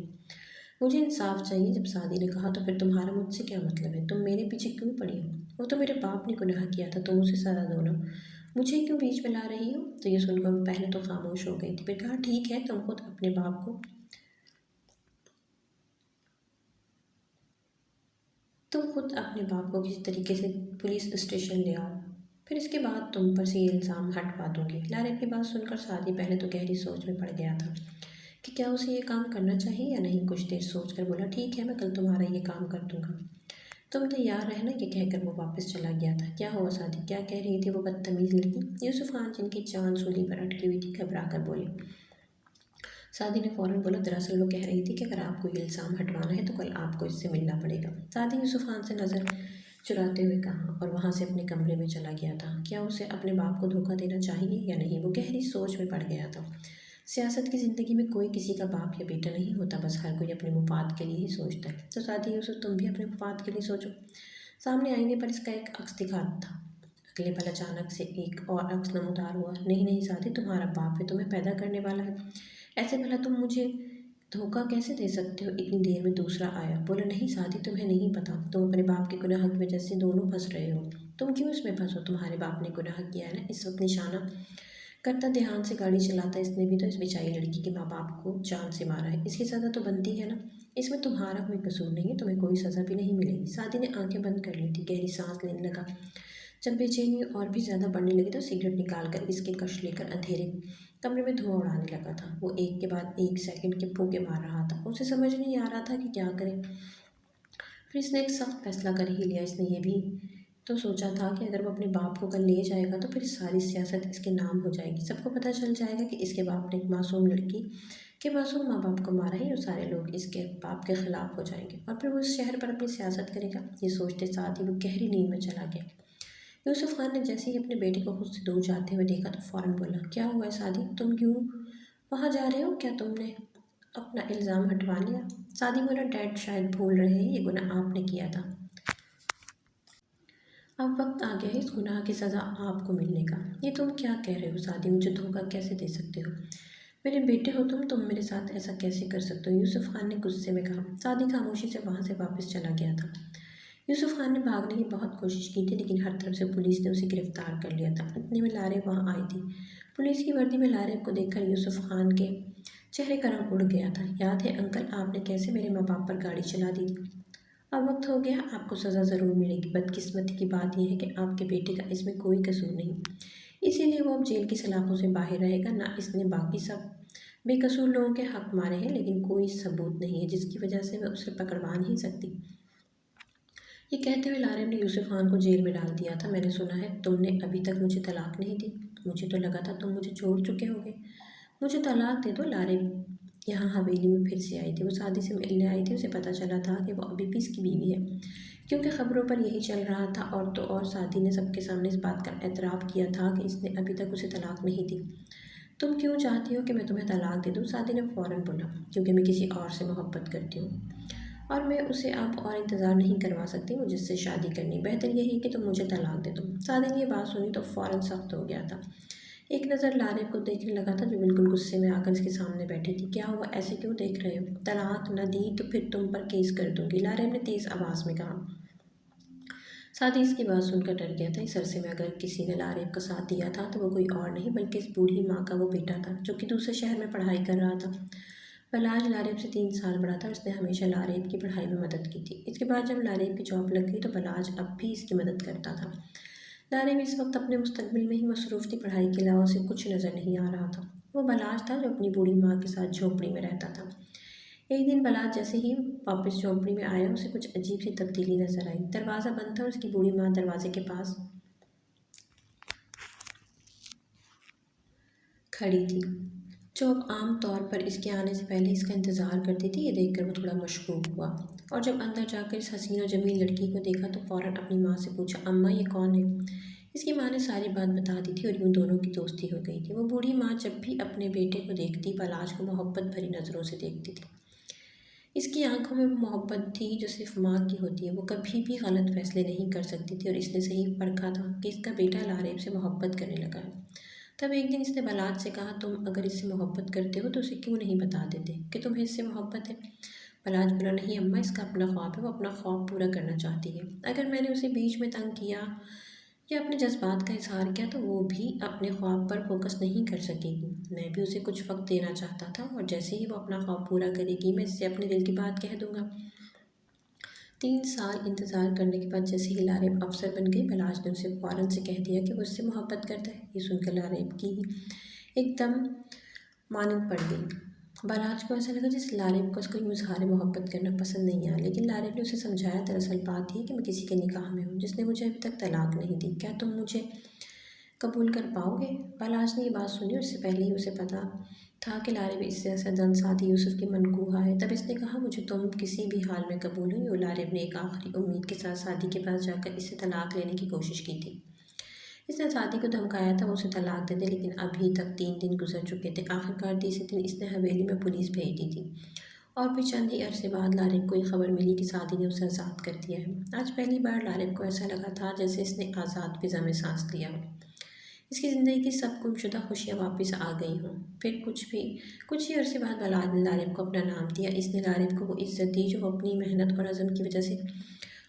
مجھے انصاف چاہیے۔ جب سعدی نے کہا تو پھر تمہارا مجھ سے کیا مطلب ہے، تم میرے پیچھے کیوں پڑی ہو؟ وہ تو میرے باپ نے گناہ کیا تھا، تم اسے سزا دو نا، مجھے کیوں بیچ میں لا رہی ہو؟ تو یہ سن کر وہ پہلے تو خاموش ہو گئی تھی، پھر کہا ٹھیک ہے، تم خود اپنے باپ کو کسی طریقے سے پولیس اسٹیشن لے آؤ، پھر اس کے بعد تم پر سے یہ الزام ہٹوا دوں گی۔ لارب کی بات سن کر سعدی پہلے تو گہری سوچ میں پڑ گیا تھا کہ کیا اسے یہ کام کرنا چاہیے یا نہیں۔ کچھ دیر سوچ کر بولا، ٹھیک ہے، میں کل تمہارا یہ کام کر دوں گا، تم تیار رہنا۔ یہ کہہ کر وہ واپس چلا گیا تھا۔ کیا ہوا سعدی، کیا کہہ رہی تھی وہ بدتمیز لڑکی؟ یوسف خان جن کی جان سولی پر اٹکی ہوئی تھی گھبرا کر بولے۔ سعدی نے فوراً بولا، دراصل وہ کہہ رہی تھی کہ اگر آپ کو یہ الزام ہٹوانا ہے تو کل آپ کو اس سے ملنا پڑے گا۔ سعدی یوسف خان سے نظر چراتے ہوئے کہا اور وہاں سے اپنے کمرے میں چلا گیا تھا۔ کیا اسے اپنے باپ کو دھوکہ دینا چاہیے یا نہیں، وہ گہری سوچ میں پڑ گیا تھا۔ سیاست کی زندگی میں کوئی کسی کا باپ یا بیٹا نہیں ہوتا، بس ہر کوئی اپنے مفاد کے لیے ہی سوچتا ہے۔ تو سعدی یوسف، تم بھی اپنے مفاد کے لیے سوچو۔ سامنے آئینے پر اس کا ایک عکس دکھا تھا۔ اگلے پل اچانک سے ایک اور عکس نمودار ہوا۔ نہیں نہیں سعدی، تمہارا باپ ہے، تمہیں پیدا کرنے والا ہے، ایسے بھلا تم مجھے دھوکہ کیسے دے سکتے ہو؟ اتنی دیر میں دوسرا آیا، بولا، نہیں سعدی، تمہیں نہیں پتا، تم اپنے باپ کے گناہ کی وجہ سے دونوں پھنس رہے ہو۔ تم کیوں اس میں پھنسو، تمہارے باپ نے گناہ کیا ہے نا۔ اس وقت نشانہ کرتا دھیان سے گاڑی چلاتا اس نے بھی تو اس بیچاری لڑکی کے ماں باپ کو جان سے مارا ہے، اس کی سزا تو بنتی ہے نا، اس میں تمہارا کوئی قصور نہیں ہے، تمہیں کوئی سزا بھی نہیں ملے گی۔ سعدی نے آنکھیں بند کر لی تھی، گہری سانس لینے لگا۔ جب بے چینی اور بھی زیادہ بڑھنے لگی تو سگریٹ نکال کر اس کے کش لے کر اندھیرے کمرے میں دھواں اڑانے لگا تھا۔ وہ ایک کے بعد ایک سیکنڈ کے پھونکے مار رہا تھا، اسے سمجھ نہیں آ رہا تھا کہ کیا کرے۔ پھر اس نے ایک سخت فیصلہ کر ہی لیا۔ اس نے یہ بھی تو سوچا تھا کہ اگر وہ اپنے باپ کو کل لے جائے گا تو پھر ساری سیاست اس کے نام ہو جائے گی، سب کو پتہ چل جائے گا کہ اس کے باپ نے ایک معصوم لڑکی کے معصوم ماں باپ کو مارا ہے، اور سارے لوگ اس کے باپ کے خلاف ہو جائیں گے اور پھر وہ اس شہر پر اپنی سیاست کرے گا۔ یہ سوچتے ساتھ ہی وہ گہری نیند میں چلا گیا۔ یوسف خان نے جیسے ہی اپنے بیٹے کو خود سے دور جاتے ہوئے دیکھا تو فوراً بولا، کیا ہوا ہے سعدی، تم کیوں وہاں جا رہے ہو؟ کیا تم نے اپنا الزام ہٹوا لیا؟ سعدی بولا، ڈیڈ شاید بھول رہے ہیں، یہ گناہ آپ نے کیا تھا، اب وقت آ گیا ہے اس گناہ کی سزا آپ کو ملنے کا۔ یہ تم کیا کہہ رہے ہو سعدی، مجھے دھوکہ کیسے دے سکتے ہو؟ میرے بیٹے ہو تم میرے ساتھ ایسا کیسے کر سکتے ہو؟ یوسف خان نے غصے میں کہا۔ سعدی خاموشی سے وہاں سے واپس چلا گیا تھا۔ یوسف خان نے بھاگنے کی بہت کوشش کی تھی لیکن ہر طرف سے پولیس نے اسے گرفتار کر لیا تھا۔ اتنے میں لارے وہاں آئی تھی۔ پولیس کی وردی میں لارے کو دیکھ کر یوسف خان کے چہرے کا رنگ اڑ گیا تھا۔ یاد ہے انکل، آپ نے کیسے میرے ماں باپ پر گاڑی چلا دی تھی؟ اب وقت ہو گیا، آپ کو سزا ضرور ملے گی۔ بدقسمتی کی بات یہ ہے کہ آپ کے بیٹے کا اس میں کوئی قصور نہیں، اسی لیے وہ اب جیل کی سلاخوں سے باہر رہے گا۔ نہ اس نے باقی سب بے قصور لوگوں کے حق مارے ہیں لیکن کوئی ثبوت نہیں ہے جس کی وجہ سے وہ اسے پکڑوا نہیں سکتی۔ یہ کہتے ہوئے لارے نے یوسف خان کو جیل میں ڈال دیا تھا۔ میں نے سنا ہے تم نے ابھی تک مجھے طلاق نہیں دی، مجھے تو لگا تھا تم مجھے چھوڑ چکے ہوگے، مجھے طلاق دے دو۔ لارے یہاں حویلی میں پھر سے آئی تھی، وہ سعدی سے ملنے آئی تھی۔ اسے پتہ چلا تھا کہ وہ ابھی بھی اس کی بیوی ہے کیونکہ خبروں پر یہی چل رہا تھا، اور تو اور سعدی نے سب کے سامنے اس بات کا اعتراف کیا تھا کہ اس نے ابھی تک اسے طلاق نہیں دی۔ تم کیوں چاہتی ہو کہ میں تمہیں طلاق دے دوں؟ سعدی نے فوراً بولا، کیونکہ میں کسی اور سے محبت کرتی ہوں اور میں اسے اب اور انتظار نہیں کروا سکتی، مجھے اس سے شادی کرنی، بہتر یہی کہ تم مجھے طلاق دے دو۔ سعدی نے یہ بات سنی تو فوراً سخت ہو گیا تھا۔ ایک نظر لارے کو دیکھنے لگا تھا جو بالکل غصے میں آ کر اس کے سامنے بیٹھی تھی۔ کیا ہوا، ایسے کیوں دیکھ رہے ہو؟ طلاق نہ دی تو پھر تم پر کیس کر دوں گی، لارے نے تیز آواز میں کہا۔ سعدی اس کی بات سن کر ڈر گیا تھا۔ اس عرصے میں اگر کسی نے لارب کا ساتھ دیا تھا تو وہ کوئی اور نہیں بلکہ اس بوڑھی ماں کا وہ بیٹا تھا جو کہ دوسرے شہر میں پڑھائی کر رہا تھا۔ بلاج لارب سے 3 سال بڑا تھا اور اس نے ہمیشہ لارب کی پڑھائی میں مدد کی تھی۔ اس کے بعد جب لارب کی جاب لگ گئی تو بلاج اب بھی اس کی مدد کرتا تھا۔ لارب اس وقت اپنے مستقبل میں ہی مصروف تھی، پڑھائی کے علاوہ اسے کچھ نظر نہیں آ رہا تھا۔ وہ بلاج تھا جو اپنی بوڑھی ماں کے ساتھ جھونپڑی میں رہتا تھا۔ ایک دن بلاج جیسے ہی واپس جھونپڑی میں آیا اسے کچھ عجیب سی تبدیلی نظر آئی۔ دروازہ بند تھا اور اس کی بوڑھی ماں دروازے کے پاس کھڑی تھی، جو اب عام طور پر اس کے آنے سے پہلے اس کا انتظار کرتی تھی۔ یہ دیکھ کر وہ تھوڑا مشکوک ہوا اور جب اندر جا کر اس حسین و جمیل لڑکی کو دیکھا تو فوراً اپنی ماں سے پوچھا، اماں یہ کون ہے؟ اس کی ماں نے ساری بات بتا دی تھی اور یوں دونوں کی دوستی ہو گئی تھی۔ وہ بوڑھی ماں جب بھی اپنے بیٹے کو دیکھتی بلاج کو محبت بھری نظروں سے دیکھتی تھی۔ اس کی آنکھوں میں وہ محبت تھی جو صرف ماں کی ہوتی ہے۔ وہ کبھی بھی غلط فیصلے نہیں کر سکتی تھی اور اس نے صحیح پرکھا تھا کہ اس کا بیٹا لارب سے محبت کرنے لگا ہے۔ تب ایک دن اس نے بلاج سے کہا، تم اگر اس سے محبت کرتے ہو تو اسے کیوں نہیں بتا دیتے کہ تمہیں اس سے محبت ہے؟ بلاج بولا، نہیں اماں، اس کا اپنا خواب ہے، وہ اپنا خواب پورا کرنا چاہتی ہے۔ اگر میں نے اسے بیچ میں تنگ کیا یا اپنے جذبات کا اظہار کیا تو وہ بھی اپنے خواب پر فوکس نہیں کر سکے گی۔ میں بھی اسے کچھ وقت دینا چاہتا تھا اور جیسے ہی وہ اپنا خواب پورا کرے گی میں اس سے اپنے دل کی بات کہہ دوں گا۔ 3 سال انتظار کرنے کے بعد جیسے ہی لارب افسر بن گئی بلاج نے اسے فوراً سے کہہ دیا کہ وہ اس سے محبت کرتا ہے۔ یہ سن کر لارب کی ایک دم مانند پڑ گئی۔ بلاج کو ایسا لگا جیسے لارب کو اس کا یوں اظہار محبت کرنا پسند نہیں آیا، لیکن لارب نے اسے سمجھایا، دراصل بات یہ کہ میں کسی کے نکاح میں ہوں جس نے مجھے ابھی تک طلاق نہیں دی، کیا تم مجھے قبول کر پاؤ گے؟ بلاج نے یہ بات سنی اور اس سے پہلے ہی اسے پتہ تھا کہ لارب اس سے اسدًا سعدی یوسف کی منکوحہ ہے۔ تب اس نے کہا، مجھے تم کسی بھی حال میں قبول ہو۔ لارب نے ایک آخری امید کے ساتھ سعدی کے پاس جا کر اس سے طلاق لینے کی کوشش کی تھی۔ اس نے سعدی کو دھمکایا تھا وہ اسے طلاق دے دے، لیکن ابھی تک 3 دن گزر چکے تھے۔ آخرکار تیسرے دن اس نے حویلی میں پولیس بھیج دی تھی اور پھر چند ہی عرصے بعد لارب کو یہ خبر ملی کہ سعدی نے اسے آزاد کر دیا ہے۔ آج پہلی بار لارب کو ایسا لگا تھا جیسے اس نے آزاد فضا میں سانس لیا ہو، اس کی زندگی کی سب گم شدہ خوشیاں واپس آ گئی ہوں۔ پھر کچھ ہی عرصے بعد بلاج نے لارب کو اپنا نام دیا۔ اس نے لارب کو وہ عزت دی جو وہ اپنی محنت اور عزم کی وجہ سے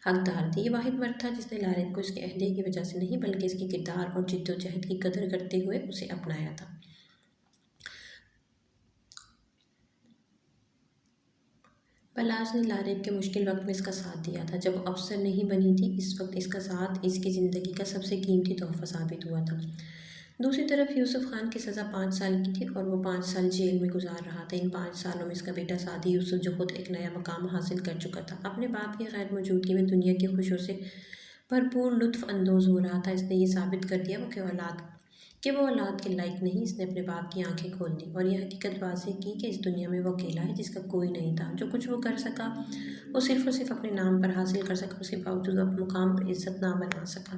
حقدار تھی۔ یہ واحد مرد تھا جس نے لارین کو اس کے عہدے کی وجہ سے نہیں بلکہ اس کی کردار اور جد و جہد کی قدر کرتے ہوئے اسے اپنایا تھا۔ پلاز نے لارین کے مشکل وقت میں اس کا ساتھ دیا تھا جب وہ افسر نہیں بنی تھی۔ اس وقت اس کا ساتھ اس کی زندگی کا سب سے قیمتی تحفہ ثابت ہوا تھا۔ دوسری طرف یوسف خان کی سزا 5 سال کی تھی اور وہ 5 سال جیل میں گزار رہا تھا۔ ان 5 سالوں میں اس کا بیٹا سعدی یوسف جو خود ایک نیا مقام حاصل کر چکا تھا، اپنے باپ کی غیر موجودگی میں دنیا کی خوشیوں سے بھرپور لطف اندوز ہو رہا تھا۔ اس نے یہ ثابت کر دیا کہ وہ اولاد کے لائق نہیں۔ اس نے اپنے باپ کی آنکھیں کھول دیں اور یہ حقیقت واضح کی کہ اس دنیا میں وہ اکیلا ہے جس کا کوئی نہیں تھا۔ جو کچھ وہ کر سکا وہ صرف اور صرف اپنے نام پر حاصل کر سکا، اس کے باوجود وہ اپنا مقام عزت نہ بنا سکا۔